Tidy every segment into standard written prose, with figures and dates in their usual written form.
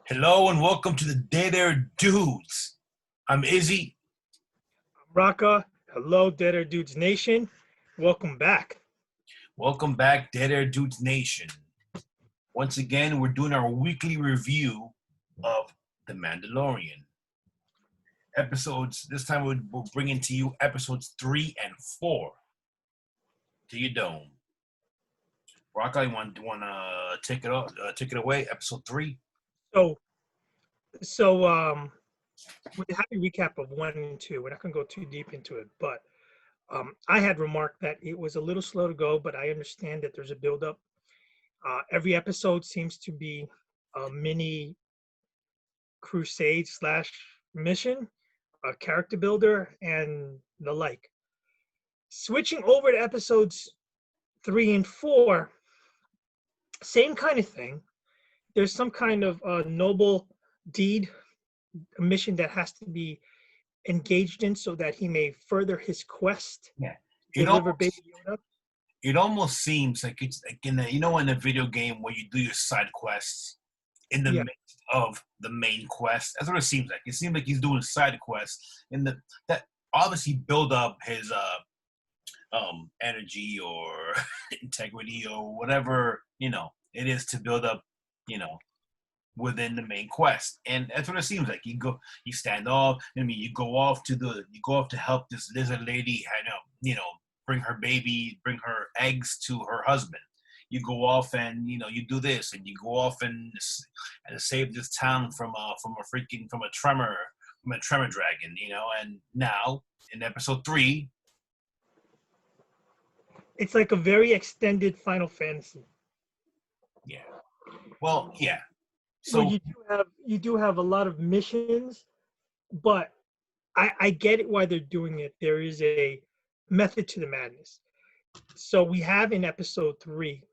Hello and welcome to the Dead Air Dudes. I'm Izzy. Raka, hello, Dead Air Dudes Nation. Welcome back. Welcome back, Dead Air Dudes Nation. Once again, we're doing our weekly review of The Mandalorian. Episodes, this time we're bringing to you episodes 3 and 4. To your dome. Raka, you want to take it away, episode 3? So, we have a recap of 1 and 2. We're not going to go too deep into it, but I had remarked that it was a little slow to go, but I understand that there's a buildup. Every episode seems to be a mini crusade / mission, a character builder, and the like. Switching over to episodes 3 and 4, same kind of thing. There's some kind of noble deed, a mission that has to be engaged in so that he may further his quest. Yeah. Deliver Baby Yoda. It almost seems like it's like in a video game where you do your side quests in the midst of the main quest. That's what it seems like. It seems like he's doing side quests that obviously build up his energy or integrity or whatever it is to build up within the main quest. And that's what it seems like. You stand off. I mean, you go off to help this lizard lady, bring her eggs to her husband. You go off and you do this, and you go off and save this town from a tremor dragon. And now in episode 3, it's like a very extended Final Fantasy. Yeah. Well, yeah. So you do have a lot of missions, but I get it why they're doing it. There is a method to the madness. So we have in episode 3,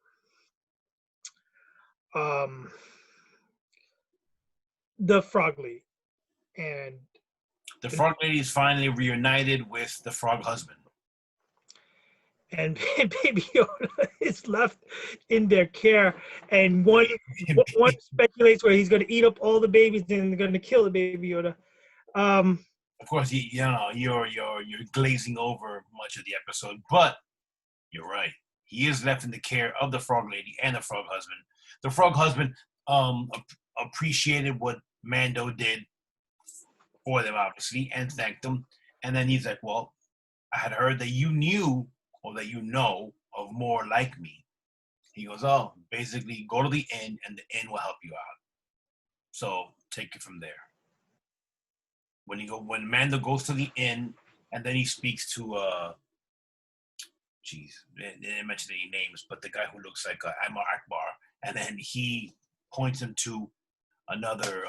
the Frog Lady, and the Frog Lady is finally reunited with the Frog husband. And Baby Yoda is left in their care, and one speculates where he's going to eat up all the babies and going to kill the Baby Yoda. Of course, you're glazing over much of the episode, but you're right. He is left in the care of the Frog Lady and the Frog husband. The Frog husband appreciated what Mando did for them, obviously, and thanked them. And then he's like, "Well, I had heard that you knew." Or that you know of more like me. He goes, oh, basically go to the inn and the inn will help you out. So take it from there. When Mando goes to the inn and then he speaks to they didn't mention any names, but the guy who looks like Ammar Akbar, and then he points him to another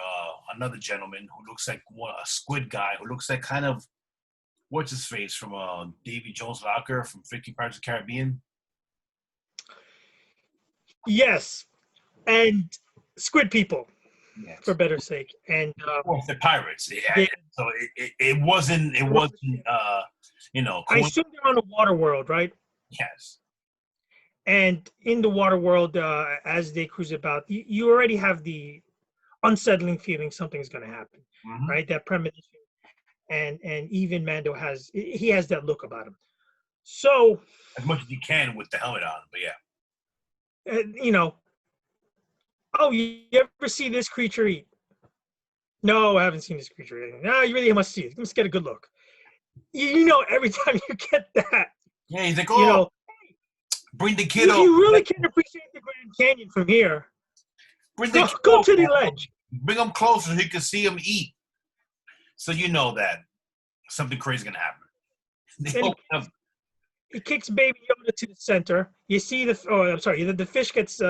gentleman who looks like a squid guy who looks like kind of what's his face from Davy Jones' Locker from freaking Pirates of the Caribbean? Yes, and Squid People, yes. For better sake, and the pirates. Yeah. So it wasn't. I assume they're on the water world, right? Yes. And in the water world, as they cruise about, you already have the unsettling feeling something's going to happen, right? That premonition. And even Mando has that look about him. So as much as you can with the helmet on, but yeah. Oh, you ever see this creature eat? No, I haven't seen this creature eat. No, you really must see it. Let's get a good look. Every time you get that. Yeah, he's like, bring the kid over. You really can appreciate the Grand Canyon from here. Go to the ledge. Bring him closer so he can see him eat. So you know that something crazy is going to happen. He kicks Baby Yoda to the center. You see the fish gets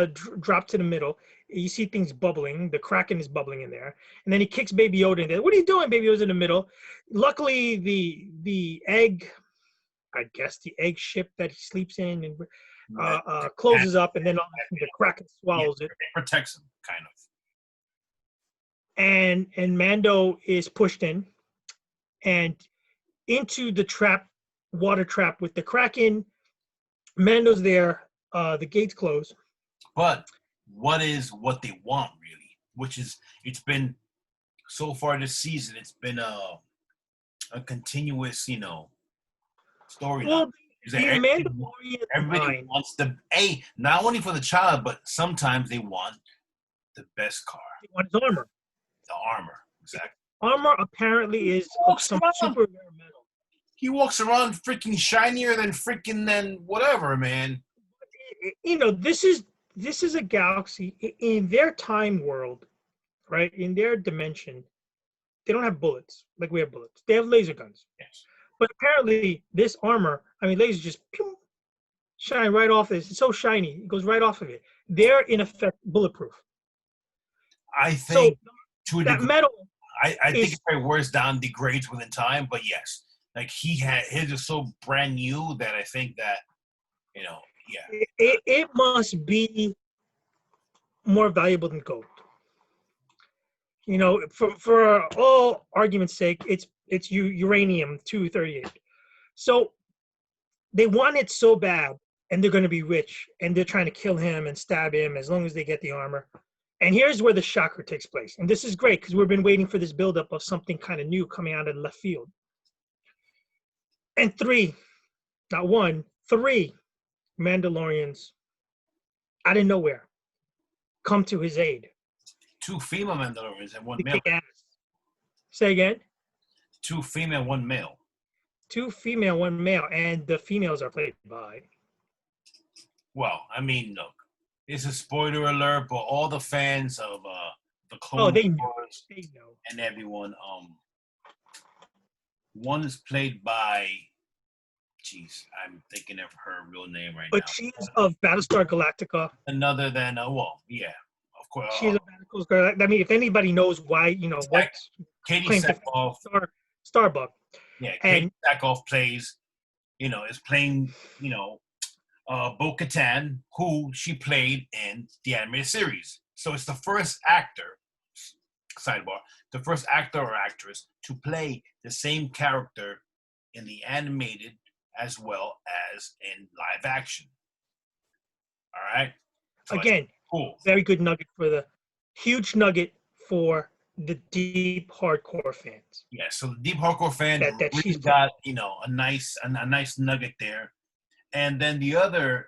dropped to the middle. You see things bubbling. The Kraken is bubbling in there. And then he kicks Baby Yoda in there. What are you doing? Baby Yoda's in the middle. Luckily, the egg, I guess the egg ship that he sleeps in and closes up, and then the Kraken swallows it. It protects him, kind of. And Mando is pushed in and into the water trap with the Kraken. Mando's there. The gates close. But what they want, really? which is it's been so far this season. It's been a continuous, storyline. Well, Is that the Mandalorian everybody line, wants not only for the child, but sometimes they want the best car, he wants armor. the armor. Exactly. Armor apparently is of Walks some around. super rare metal. He walks around freaking shinier than freaking than whatever, man. This is a galaxy in their time world, right? In their dimension, they don't have bullets like we have bullets. They have laser guns. Yes. But apparently, this armor, I mean, lasers just pew, shine right off this. It's so shiny, it goes right off of it. They're in effect bulletproof. I So think to a that degree, metal I think is it probably wears down, degrades within time, but yes, like his is so brand new that I think that yeah, it must be more valuable than gold. For all argument's sake, it's uranium 238. So they want it so bad, and they're going to be rich, and they're trying to kill him and stab him as long as they get the armor. And here's where the shocker takes place. And this is great because we've been waiting for this buildup of something kind of new coming out of left field. And not one, three Mandalorians out of nowhere come to his aid. two female Mandalorians and one To male. kick ass. Say again? Two female, one male. Two female, one male, and the females are played by. Well, I mean, look, it's a spoiler alert, but all the fans of the Clone Wars they know. and everyone, one is played by, jeez, I'm thinking of her real name right But now. she's of Battlestar Galactica. Another than, yeah, of course. She's a Battlestar. I mean, if anybody knows why, what Katie claim to Sackhoff. Starbuck. Yeah, And Katie Sackhoff plays, is playing, Bo-Katan, who she played in the animated series. So it's the first actor, sidebar, the first actor or actress to play the same character in the animated as well as in live action. All right? So again, cool. Very good nugget huge nugget for the deep hardcore fans. Yeah, so the deep hardcore fans that really she's got, a nice nugget there. And then the other,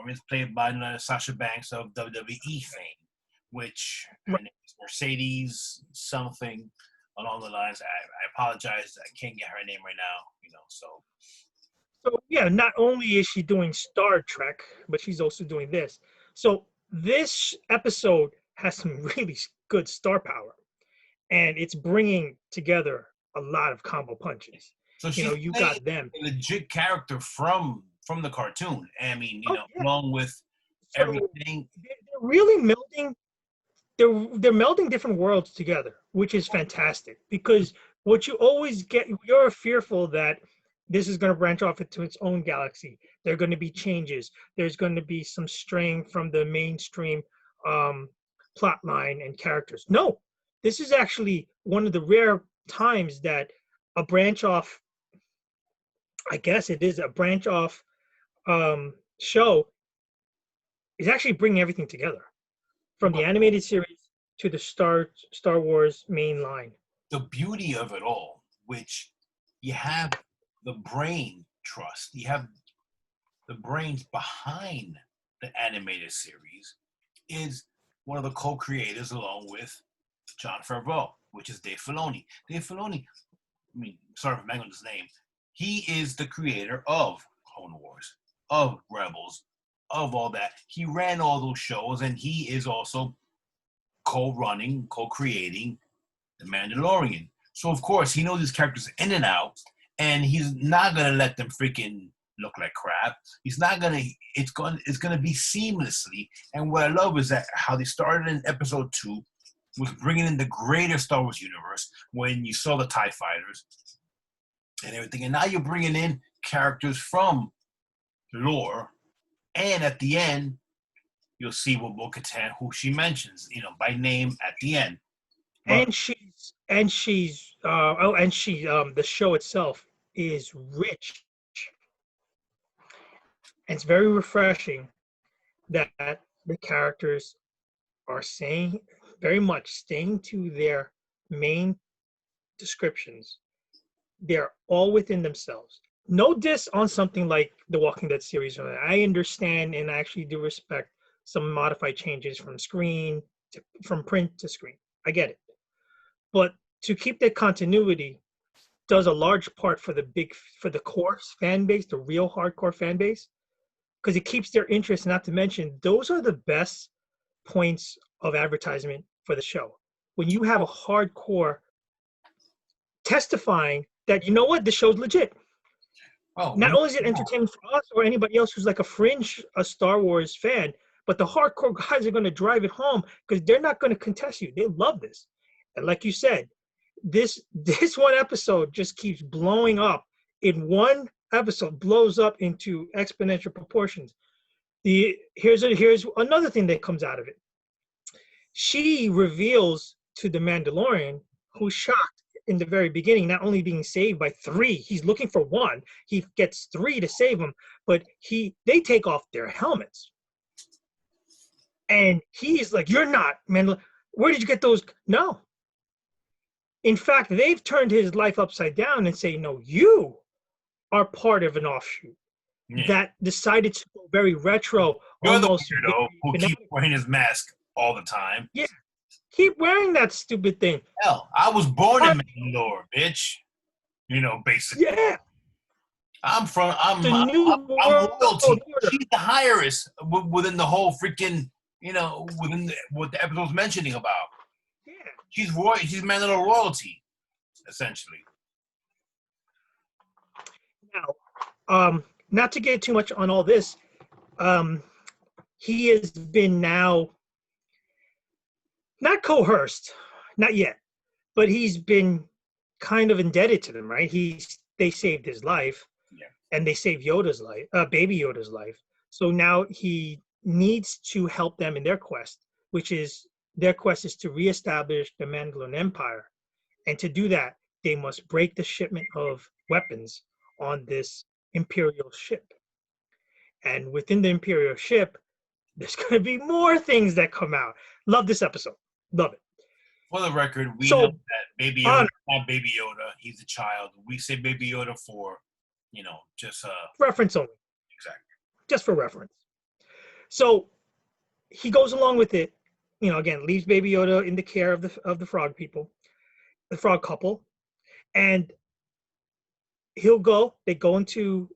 is played by Sasha Banks of WWE fame, which her name is Mercedes something along the lines. I apologize, I can't get her name right now. So yeah, not only is she doing Star Trek, but she's also doing this. So this episode has some really good star power, and it's bringing together a lot of combo punches. So you got them. A legit character from the cartoon. I mean, yeah. along with everything. They're really melding. They're melding different worlds together, which is fantastic. Because what you always get, you're fearful that this is going to branch off into its own galaxy. There are going to be changes. There's going to be some straying from the mainstream plot line and characters. No, this is actually one of the rare times that a branch off, I guess it is a branch off show, is actually bringing everything together, from the animated series to the Star Wars main line. The beauty of it all, which you have the brain trust, you have the brains behind the animated series, is one of the co-creators along with Jon Favreau, which is Dave Filoni. Dave Filoni, sorry for mangling his name, he is the creator of Clone Wars, of Rebels, of all that. He ran all those shows, and he is also co-running, co-creating The Mandalorian. So, of course, he knows these characters in and out, and he's not going to let them freaking look like crap. He's not going to, it's going to be seamlessly. And what I love is that how they started in episode 2 was bringing in the greater Star Wars universe when you saw the TIE fighters and everything. And now you're bringing in characters from lore. And at the end, you'll see what Bo-Katan, who she mentions, by name at the end. But, the show itself is rich. And it's very refreshing that the characters are saying very much staying to their main descriptions. They're all within themselves. No diss on something like the Walking Dead series. I understand and I actually do respect some modified changes from print to screen. I get it. But to keep that continuity does a large part for the core fan base, the real hardcore fan base, because it keeps their interest. Not to mention, those are the best points of advertisement for the show. When you have a hardcore testifying that, you know what, the show's legit. Oh, Not only is it entertainment for us or anybody else who's like a Star Wars fan, but the hardcore guys are going to drive it home because they're not going to contest you. They love this. And like you said, this one episode just keeps blowing up. In one episode, blows up into exponential proportions. Here's another thing that comes out of it. She reveals to the Mandalorian, who's shocked in the very beginning, not only being saved by 3, he's looking for 1. He gets 3 to save him, but they take off their helmets. And he's like, "You're not, man. Where did you get those?" No. In fact, they've turned his life upside down and say, "No, you are part of an offshoot that decided to go very retro." You're almost the weirdo who keeps wearing his mask all the time. Yeah. Keep wearing that stupid thing. Hell, I was born in Mandalore, bitch. Basically. Yeah. I'm royalty. She's the higherest within the whole freaking, within what the episode's mentioning about. Yeah. She's Mandalore royalty, essentially. Now, not to get too much on all this, he has been now not coerced, not yet, but he's been kind of indebted to them, right? They saved his life, and they saved Yoda's life, baby Yoda's life. So now he needs to help them in their quest, their quest is to reestablish the Mandalorian Empire, and to do that, they must break the shipment of weapons on this Imperial ship. And within the Imperial ship, there's going to be more things that come out. Love this episode. Love it. For the record, we know that Baby Yoda is not Baby Yoda. He's a child. We say Baby Yoda for, just reference only. Exactly. Just for reference. So he goes along with it. Again, leaves Baby Yoda in the care of the frog people, the frog couple, and they go into,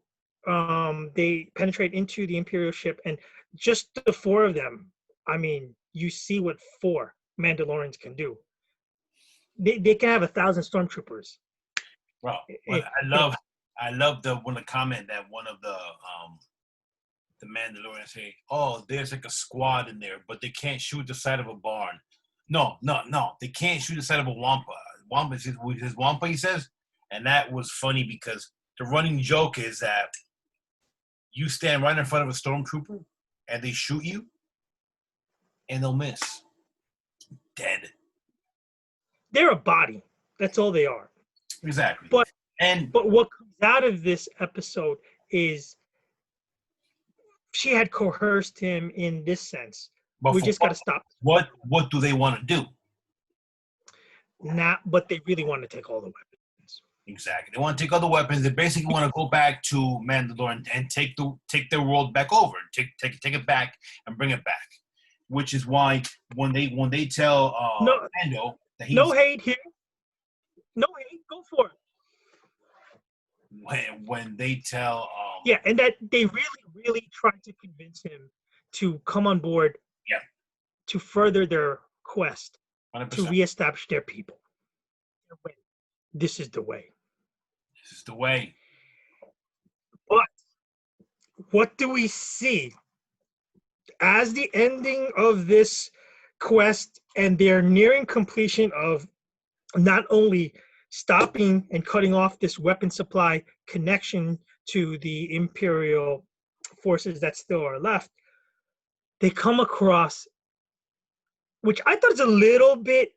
they penetrate into the Imperial ship, and just the 4 of them. I mean, you see what 4 Mandalorians can do. They can have 1,000 stormtroopers. Well, I love the comment that one of the Mandalorians say, "Oh, there's like a squad in there, but they can't shoot the side of a barn." No, they can't shoot the side of a wampa. Wampa is his wampa, he says, and that was funny because the running joke is that you stand right in front of a stormtrooper and they shoot you, and they'll miss. Dead. They're a body. That's all they are. Exactly. But what comes out of this episode is she had coerced him in this sense. We just got to stop. What do they want to do? But they really want to take all the weapons. Exactly. They want to take all the weapons. They basically want to go back to Mandalore and take their world back over. Take it back and bring it back. Which is why when they tell Mando that he's... No hate here. No hate. Go for it. When they tell... and that they really tried to convince him to come on board to further their quest 100%. To reestablish their people. This is the way. This is the way. But what do we see as the ending of this quest, and they're nearing completion of not only stopping and cutting off this weapon supply connection to the Imperial forces that still are left, they come across, which I thought is a little bit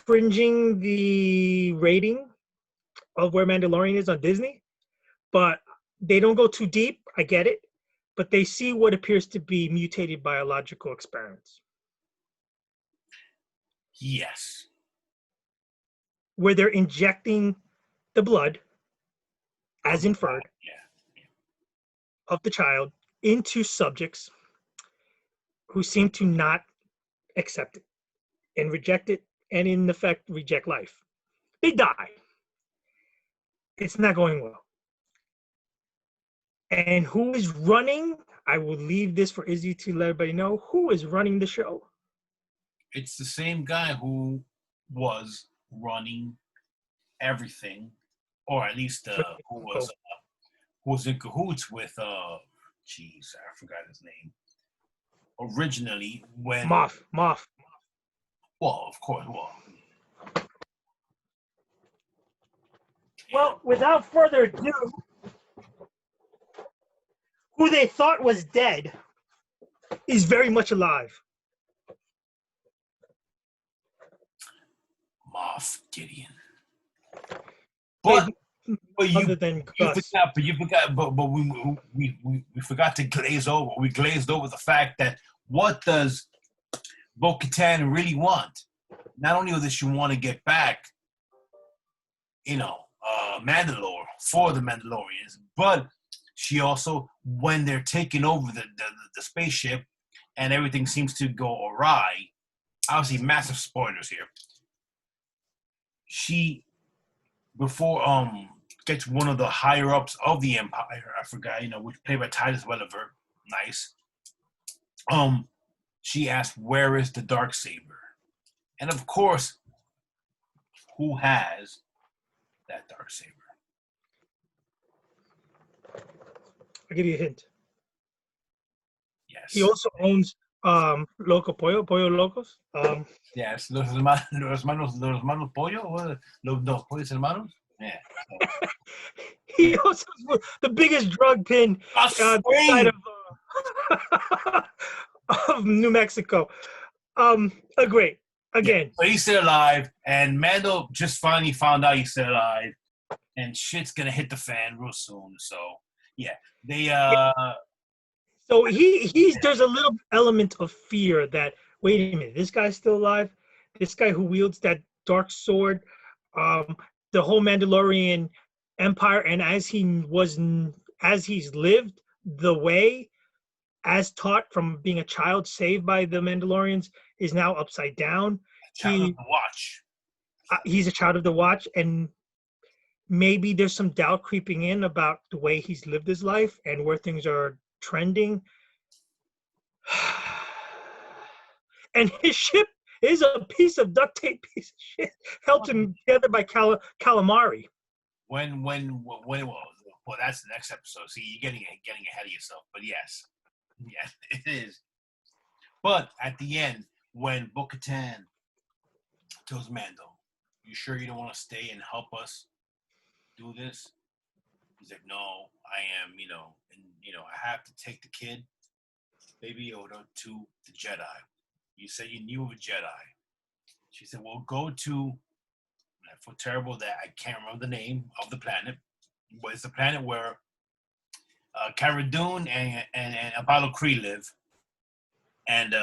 fringing the rating of where Mandalorian is on Disney, but they don't go too deep. I get it. But they see what appears to be mutated biological experiments. Yes. where they're injecting the blood, as inferred, Yeah. of the child into subjects who seem to not accept it and reject it, and in effect, reject life. They die. It's not going well. And who is running? I will leave this for Izzy to let everybody know who is running the show. It's the same guy who was running everything, or at least who was in cahoots with jeez, I forgot his name. Originally, when Moff. well, of course, Well, without further ado, who they thought was dead is very much alive. Moff Gideon. Wait, But other than Gus. but we forgot to glaze over. We glazed over the fact that what does Bo-Katan really want? Not only does she want to get back, Mandalore for the Mandalorians, but she also, when they're taking over the spaceship and everything seems to go awry, obviously massive spoilers here. She, before gets one of the higher ups of the Empire, I forgot, which played by Titus Welliver, nice. She asked, "Where is the Darksaber?" And of course, who has that Darksaber? I'll give you a hint. Yes. He also owns Loco Pollo Locos. Yes, los hermanos pollo, los pollos hermanos. Yeah. He also owns the biggest drug pin outside of New Mexico. Great. Again. Yeah, so he's still alive, and Mando just finally found out he's still alive, and shit's gonna hit the fan real soon. So yeah, they So there's a little element of fear that, wait a minute, this guy's still alive. This guy who wields that dark sword, the whole Mandalorian empire, and as he's lived the way as taught from being a child saved by the Mandalorians is now upside down. Child of the Watch. He's a child of the Watch, and maybe there's some doubt creeping in about the way he's lived his life and where things are trending. And his ship is a piece of duct tape, piece of shit, held together by calamari. Well, that's the next episode. See, you're getting ahead of yourself. But yes, it is. But at the end, when Bo-Katan tells Mando, "You sure you don't want to stay and help us do this?" He's like, "No, I am. I have to take the kid, Baby Yoda, to the Jedi. You said you knew of a Jedi." She said, "Well, go to." I feel terrible that I can't remember the name of the planet, but it's the planet where Cara Dune and Apollo Creed live, and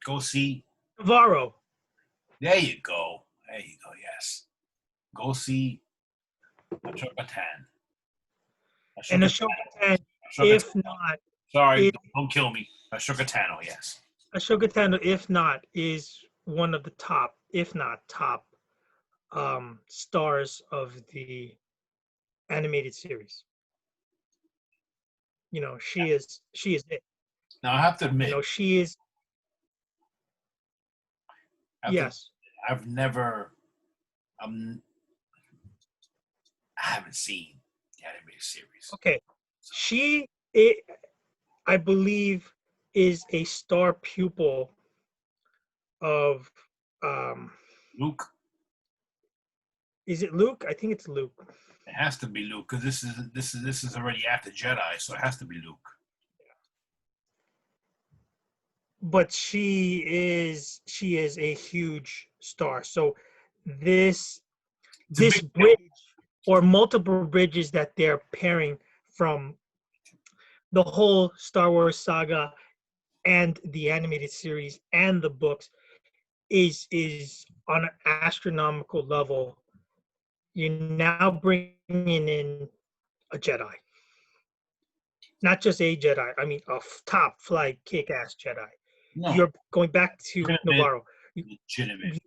go see Navarro. There you go. Yes, go see Ashoka Tan. And Ashoka Tano, if not, sorry, don't kill me. Ashoka Tano, yes. Ashoka Tano, if not, is one of the top, if not top, stars of the animated series. She is it. Now I have to admit, she is. Yes. I haven't seen the animated series. Okay, I believe, is a star pupil of Luke. Is it Luke? I think it's Luke. It has to be Luke because this is already after Jedi, so it has to be Luke. But she is a huge star. So this bridge or multiple bridges that they're pairing from the whole Star Wars saga and the animated series and the books is on an astronomical level. You're now bringing in a Jedi, not just a Jedi. I mean, a top flight kick-ass Jedi. No, You're going back to legitimate, Navarro. You, legitimate.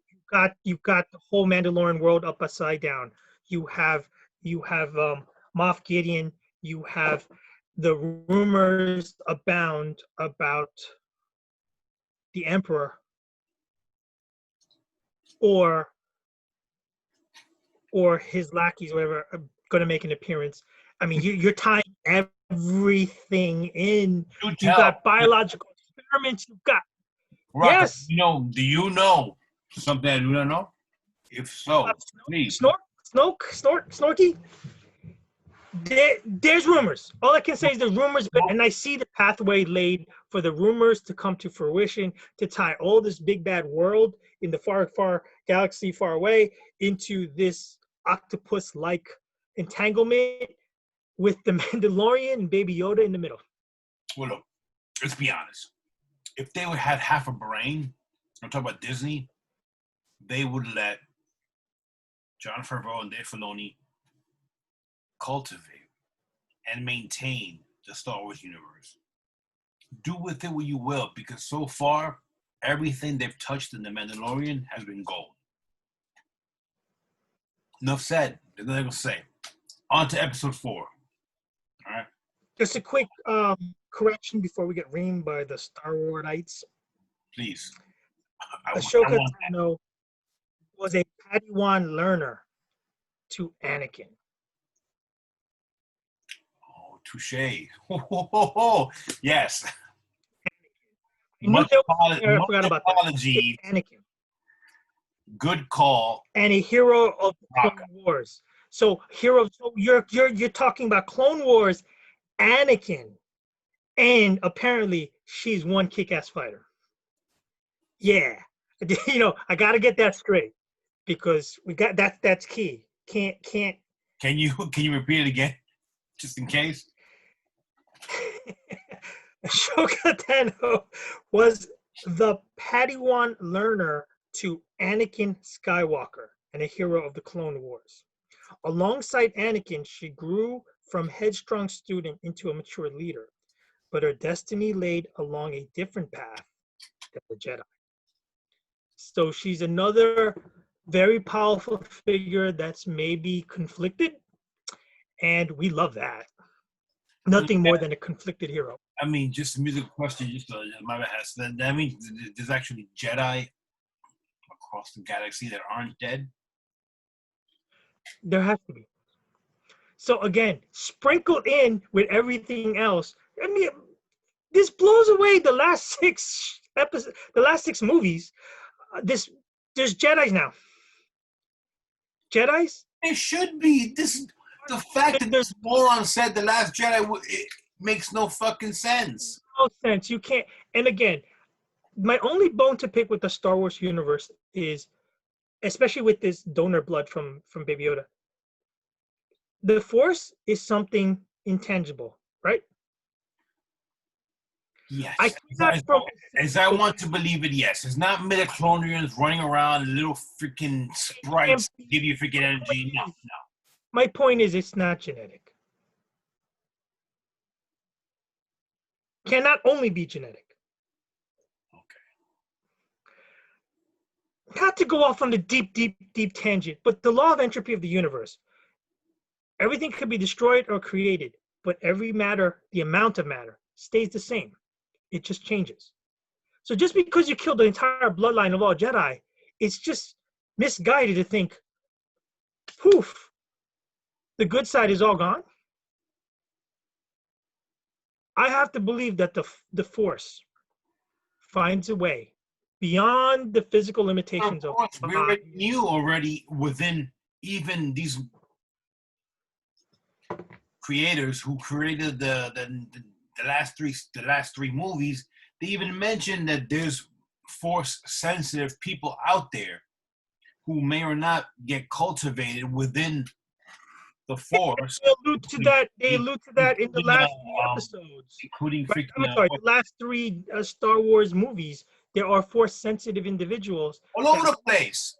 you've got the whole Mandalorian world up upside down. You have Moff Gideon. You have the rumors abound about the Emperor or his lackeys, whatever, going to make an appearance. I mean, you're tying everything in. You You've tell. got biological experiments. You've got Rocco, yes. do you know something I do not know? If so, please. Snorky. There's rumors. All I can say is the rumors, and I see the pathway laid for the rumors to come to fruition to tie all this big bad world in the far, far galaxy far away into this octopus-like entanglement with the Mandalorian and Baby Yoda in the middle. Well, look, let's be honest. If they would have half a brain, I'm talking about Disney, they would let Jon Favreau and Dave Filoni cultivate and maintain the Star Wars universe. Do with it what you will, because so far, everything they've touched in The Mandalorian has been gold. Enough said. There's nothing to say. On to episode 4. All right. Just a quick correction before we get reamed by the Star Wardites. Please. Ahsoka Tano was a Padawan learner to Anakin. Oh, touche. Yes. I forgot about apologies. Anakin. Good call. And a hero of Clone Wars. So you're talking about Clone Wars, Anakin, and apparently she's one kick-ass fighter. Yeah, I got to get that straight because we got that's key. Can't. Can you repeat it again, just in case? Ahsoka Tano was the Padawan learner to Anakin Skywalker and a hero of the Clone Wars. Alongside Anakin, she grew from headstrong student into a mature leader, but her destiny laid along a different path than the Jedi. So she's another very powerful figure that's maybe conflicted, and we love that. Nothing more than a conflicted hero. I mean, just a musical question, my bad. That means there's actually Jedi across the galaxy that aren't dead? There has to be. So again, sprinkled in with everything else. I mean, this blows away the last 6 episodes, the last 6 movies. There's Jedi's now. Jedi's? There should be. The fact that this moron said the Last Jedi, it makes no fucking sense. No sense. You can't. And again, my only bone to pick with the Star Wars universe is, especially with this donor blood from Baby Yoda, the Force is something intangible, right? Yes. As I want to believe it, yes. It's not midichlorians running around, little freaking sprites give you freaking energy. No. My point is, it's not genetic. Cannot only be genetic. Okay. Not to go off on the deep tangent, but the law of entropy of the universe. Everything could be destroyed or created, but every matter, the amount of matter, stays the same. It just changes. So just because you killed the entire bloodline of all Jedi, it's just misguided to think, poof, the good side is all gone. I have to believe that the Force finds a way beyond the physical limitations of course, we already knew already within even these creators who created the last three movies. They even mentioned that there's Force sensitive people out there who may or not get cultivated within the Force. They allude to that in the last 3 episodes. Including the last 3 Star Wars movies. there are Force-sensitive individuals All over that, the place.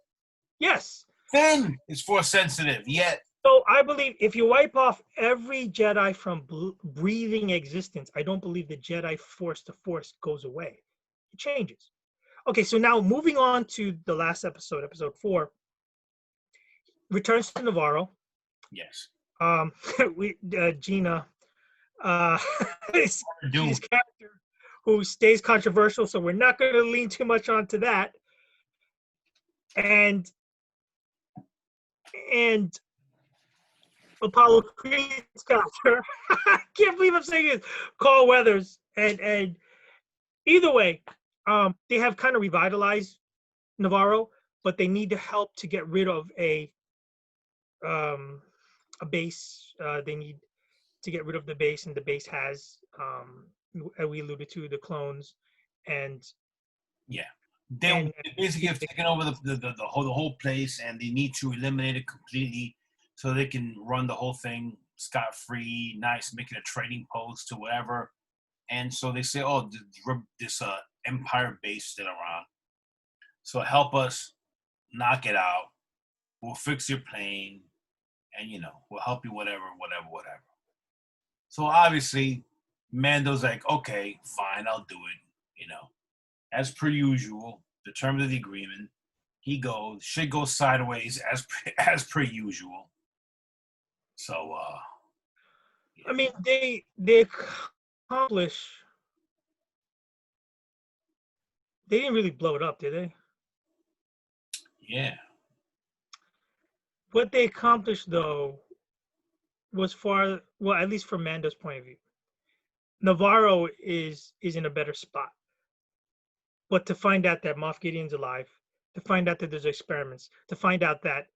yes. Finn is Force sensitive, yet So I believe if you wipe off every Jedi from breathing existence, I don't believe the Jedi Force, the Force goes away. It changes. Okay, so now moving on to the last episode, episode 4, returns to Navarro. yes. Gina, uh, Doom. Gina's character, who stays controversial, so we're not going to lean too much onto that. And Apollo Creed's character, I can't believe I'm saying this, Carl Weathers, and either way, they have kind of revitalized Navarro, but they need to help to get rid of a base. They need to get rid of the base, and the base has, we alluded to, the clones, and Yeah. They basically have the- taken over the whole place, and they need to eliminate it completely so they can run the whole thing scot-free, nice, making a trading post to whatever. And so they say, oh, this Empire base still around. So help us knock it out. We'll fix your plane, and, we'll help you whatever. So obviously, Mando's like, okay, fine, I'll do it, as per usual, the terms of the agreement. He goes, shit goes sideways as per usual. So, I mean, they accomplish. They didn't really blow it up, did they? yeah, What they accomplished, though, was well, at least from Mando's point of view. Navarro is in a better spot. But to find out that Moff Gideon's alive, to find out that there's experiments, to find out that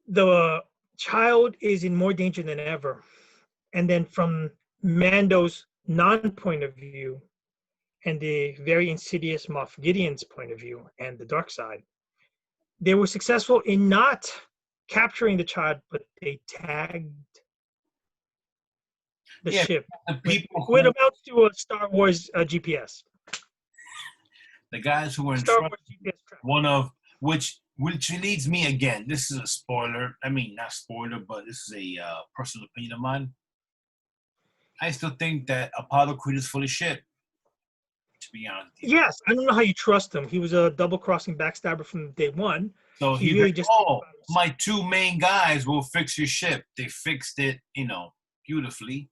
the child is in more danger than ever, and then from Mando's non-point of view and the very insidious Moff Gideon's point of view and the dark side, they were successful in not capturing the child, but they tagged the ship. the people What amounts to a Star Wars GPS. The guys who were in Star trouble, Wars GPS trap. one of which leads me again. This is a spoiler. I mean, not spoiler, but this is a personal opinion of mine. I still think that Apollo Creed is full of shit. To be honest with you. Yes, I don't know how you trust him. He was a double-crossing backstabber from day one. So he he's really like, just oh, my two main guys will fix your ship. They fixed it, beautifully.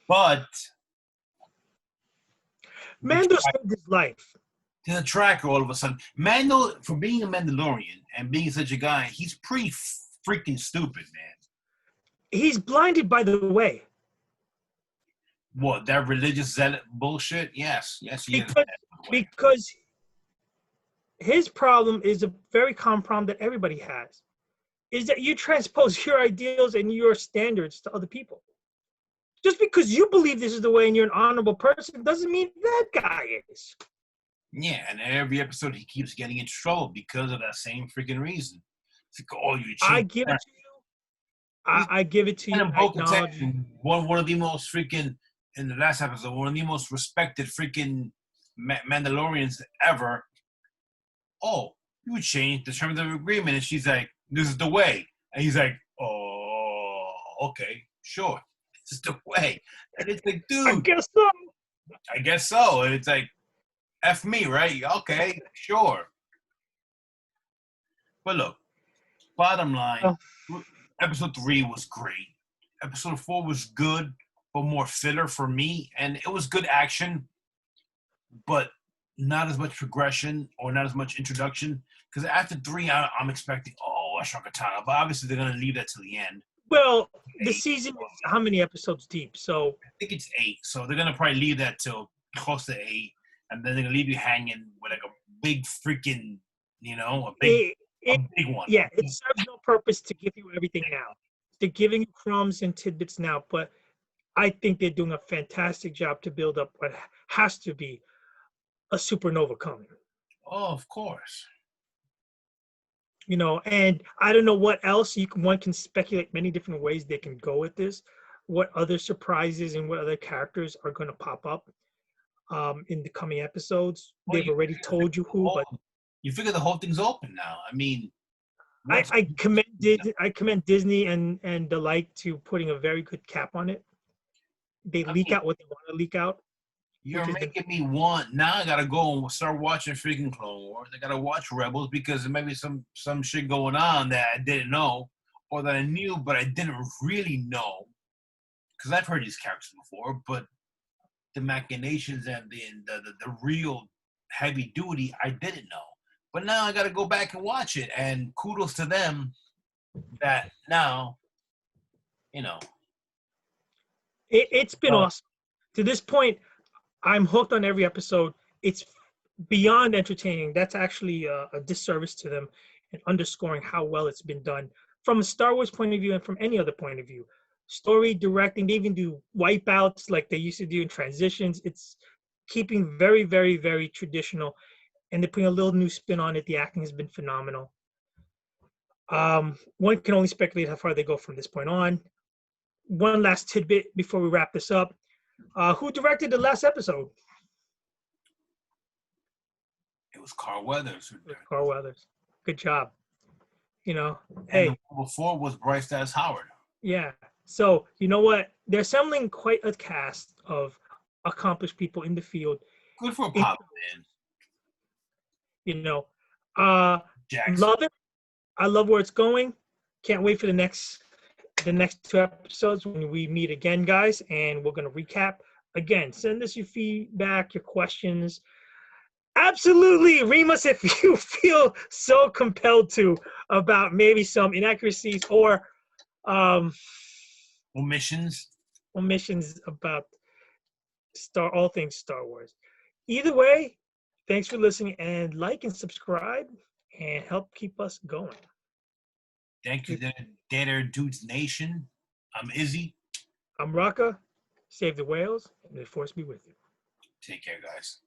But Mando saved his life. There's a tracker all of a sudden. Mando, for being a Mandalorian and being such a guy, he's pretty freaking stupid, man. He's blinded by the way. What, that religious zealot bullshit? Yes, he is. Because his problem is a very common problem that everybody has, is that you transpose your ideals and your standards to other people. Just because you believe this is the way and you're an honorable person doesn't mean that guy is. Yeah, and every episode he keeps getting into trouble because of that same freaking reason. It's like, oh, you I give it to you. I give it to you. One of the most freaking, in the last episode, one of the most respected freaking Mandalorians ever. Oh, you changed the terms of agreement. And she's like, this is the way. And he's like, oh, okay, sure. This is the way. And it's like, dude. I guess so. And it's like, F me, right? Okay, sure. But look, bottom line, episode 3 was great. Episode 4 was good, but more filler for me. And it was good action, but not as much progression or not as much introduction. Because after 3, I'm expecting, Ahsoka Tano. But obviously, they're going to leave that to the end. Well, the season is how many episodes deep? So I think it's 8. So they're going to probably leave that till close to 8. And then they're going to leave you hanging with like a big freaking, a big one. Yeah, it serves no purpose to give you everything now. They're giving you crumbs and tidbits now, but I think they're doing a fantastic job to build up what has to be a supernova coming. Oh, of course. And I don't know what else one can speculate many different ways they can go with this, what other surprises and what other characters are going to pop up. in the coming episodes. Well, They've already told you who, but you figure the whole thing's open now. I mean, I, what's I commend I commend Disney and the like to putting a very good cap on it. They I leak mean, out what they want to leak out, you're which has been making me want now. I gotta go and start watching freaking Clone Wars. I gotta watch Rebels because there may be some shit going on that I didn't know, or that I knew but I didn't really know. Because I've heard these characters before, but the machinations and the real heavy duty I didn't know. But now I gotta go back and watch it. And kudos to them that now, you know. it's been awesome. To this point, I'm hooked on every episode. It's beyond entertaining. That's actually a disservice to them and underscoring how well it's been done from a Star Wars point of view and from any other point of view. Story, directing, they even do wipeouts like they used to do in transitions. It's keeping very, very, very traditional, and they're putting a little new spin on it. The acting has been phenomenal. One can only speculate how far they go from this point on. One last tidbit before we wrap this up. Who directed the last episode? It was Carl Weathers. Carl Weathers. Good job. You know, And hey, the one before was Bryce Dallas Howard. yeah. So you know what? They're assembling quite a cast of accomplished people in the field. Good for a pop man. You know, uh, Jackson. love it. I love where it's going. Can't wait for the next two episodes when we meet again, guys, and we're gonna recap again. Send us your feedback, your questions. Absolutely, Remus, if you feel so compelled to about maybe some inaccuracies or Omissions. omissions about all things Star Wars. Either way, thanks for listening and like and subscribe and help keep us going. Thank you, Data Dudes Nation. I'm Izzy. I'm Raka. Save the whales and the force be with you. Take care, guys.